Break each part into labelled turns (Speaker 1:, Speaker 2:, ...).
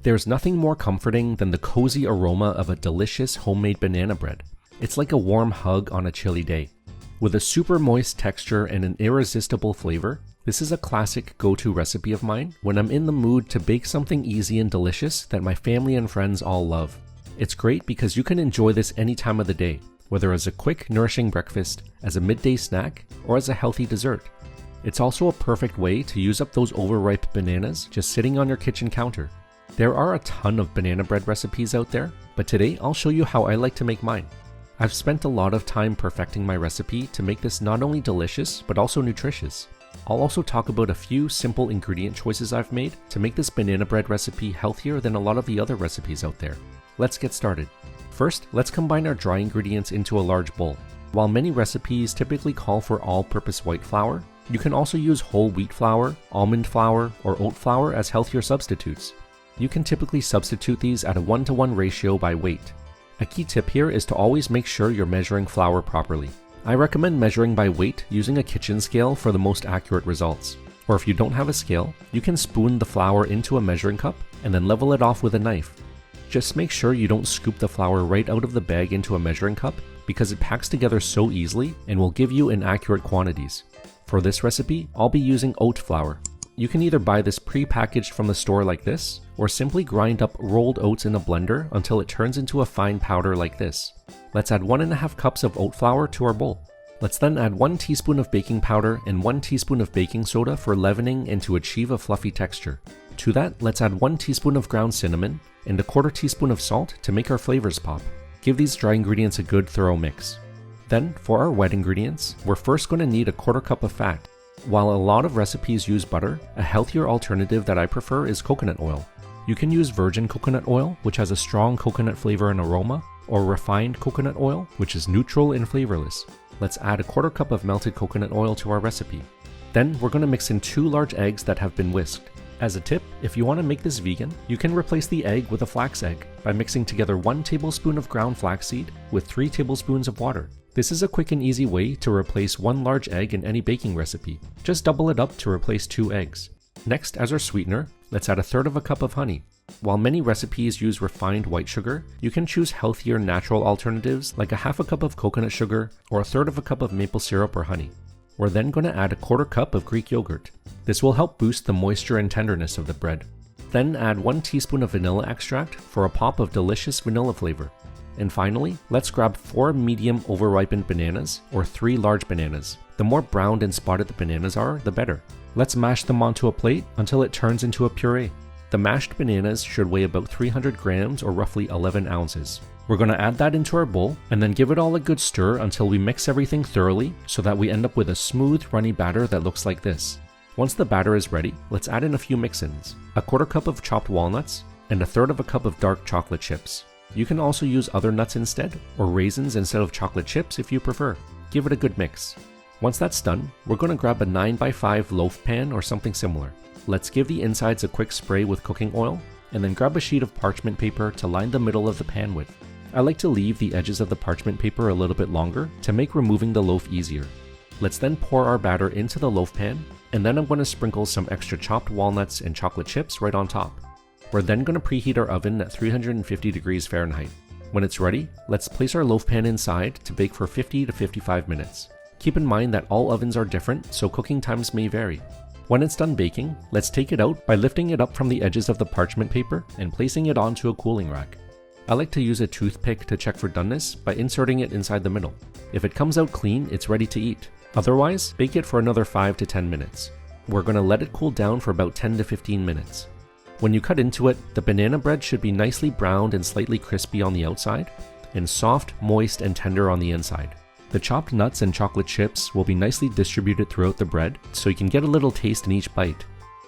Speaker 1: There's nothing more comforting than the cozy aroma of a delicious homemade banana bread. It's like a warm hug on a chilly day. With a super moist texture and an irresistible flavor, this is a classic go-to recipe of mine when I'm in the mood to bake something easy and delicious that my family and friends all love. It's great because you can enjoy this any time of the day, whether as a quick, nourishing breakfast, as a midday snack, or as a healthy dessert. It's also a perfect way to use up those overripe bananas just sitting on your kitchen counter. There are a ton of banana bread recipes out there, but today I'll show you how I like to make mine. I've spent a lot of time perfecting my recipe to make this not only delicious, but also nutritious. I'll also talk about a few simple ingredient choices I've made to make this banana bread recipe healthier than a lot of the other recipes out there. Let's get started. First, let's combine our dry ingredients into a large bowl. While many recipes typically call for all-purpose white flour, you can also use whole wheat flour, almond flour, or oat flour as healthier substitutes. You can typically substitute these at a 1-to-1 ratio by weight. A key tip here is to always make sure you're measuring flour properly. I recommend measuring by weight using a kitchen scale for the most accurate results. Or if you don't have a scale, you can spoon the flour into a measuring cup and then level it off with a knife. Just make sure you don't scoop the flour right out of the bag into a measuring cup because it packs together so easily and will give you inaccurate quantities. For this recipe, I'll be using oat flour. You can either buy this pre-packaged from the store like this, or simply grind up rolled oats in a blender until it turns into a fine powder like this. Let's add 1.5 cups of oat flour to our bowl. Let's then add 1 teaspoon of baking powder and 1 teaspoon of baking soda for leavening and to achieve a fluffy texture. To that, let's add 1 teaspoon of ground cinnamon and 1/4 teaspoon of salt to make our flavors pop. Give these dry ingredients a good thorough mix. Then, for our wet ingredients, we're first going to need 1/4 cup of fat. While a lot of recipes use butter, a healthier alternative that I prefer is coconut oil. You can use virgin coconut oil, which has a strong coconut flavor and aroma, or refined coconut oil, which is neutral and flavorless. Let's add 1/4 cup of melted coconut oil to our recipe. Then we're going to mix in 2 large eggs that have been whisked. As a tip, if you want to make this vegan, you can replace the egg with a flax egg by mixing together 1 tablespoon of ground flaxseed with 3 tablespoons of water. This is a quick and easy way to replace 1 large egg in any baking recipe. Just double it up to replace 2 eggs. Next, as our sweetener, let's add 1/3 cup of honey. While many recipes use refined white sugar, you can choose healthier natural alternatives like 1/2 cup of coconut sugar or 1/3 cup of maple syrup or honey. We're then going to add 1/4 cup of Greek yogurt. This will help boost the moisture and tenderness of the bread. Then add 1 teaspoon of vanilla extract for a pop of delicious vanilla flavor. And finally, let's grab 4 medium overripened bananas or 3 large bananas. The more browned and spotted the bananas are, the better. Let's mash them onto a plate until it turns into a puree. The mashed bananas should weigh about 300 grams or roughly 11 ounces. We're going to add that into our bowl and then give it all a good stir until we mix everything thoroughly so that we end up with a smooth, runny batter that looks like this. Once the batter is ready, let's add in a few mix-ins. 1/4 cup of chopped walnuts and 1/3 cup of dark chocolate chips. You can also use other nuts instead, or raisins instead of chocolate chips if you prefer. Give it a good mix. Once that's done, we're going to grab a 9x5 loaf pan or something similar. Let's give the insides a quick spray with cooking oil, and then grab a sheet of parchment paper to line the middle of the pan with. I like to leave the edges of the parchment paper a little bit longer to make removing the loaf easier. Let's then pour our batter into the loaf pan, and then I'm going to sprinkle some extra chopped walnuts and chocolate chips right on top. We're then going to preheat our oven at 350 degrees Fahrenheit. When it's ready, let's place our loaf pan inside to bake for 50 to 55 minutes. Keep in mind that all ovens are different, so cooking times may vary. When it's done baking, let's take it out by lifting it up from the edges of the parchment paper and placing it onto a cooling rack. I like to use a toothpick to check for doneness by inserting it inside the middle. If it comes out clean, it's ready to eat. Otherwise, bake it for another 5 to 10 minutes. We're going to let it cool down for about 10 to 15 minutes. When you cut into it, the banana bread should be nicely browned and slightly crispy on the outside, and soft, moist, and tender on the inside. The chopped nuts and chocolate chips will be nicely distributed throughout the bread, so you can get a little taste in each bite.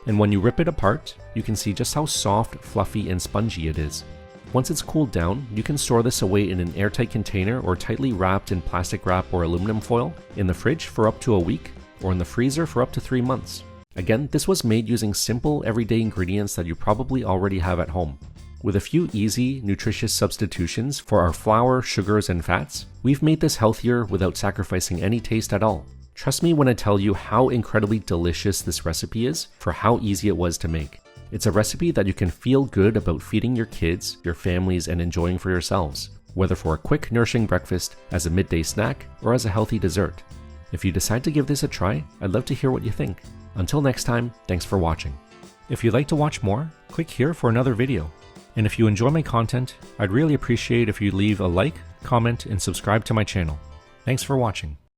Speaker 1: And when you rip it apart, you can see just how soft, fluffy, and spongy it is. Once it's cooled down, you can store this away in an airtight container or tightly wrapped in plastic wrap or aluminum foil in the fridge for up to a week, or in the freezer for up to 3 months. Again, this was made using simple, everyday ingredients that you probably already have at home. With a few easy, nutritious substitutions for our flour, sugars, and fats, we've made this healthier without sacrificing any taste at all. Trust me when I tell you how incredibly delicious this recipe is for how easy it was to make. It's a recipe that you can feel good about feeding your kids, your families, and enjoying for yourselves, whether for a quick, nourishing breakfast, as a midday snack, or as a healthy dessert. If you decide to give this a try, I'd love to hear what you think. Until next time, thanks for watching. If you'd like to watch more, click here for another video. And if you enjoy my content, I'd really appreciate if you leave a like, comment, and subscribe to my channel. Thanks for watching.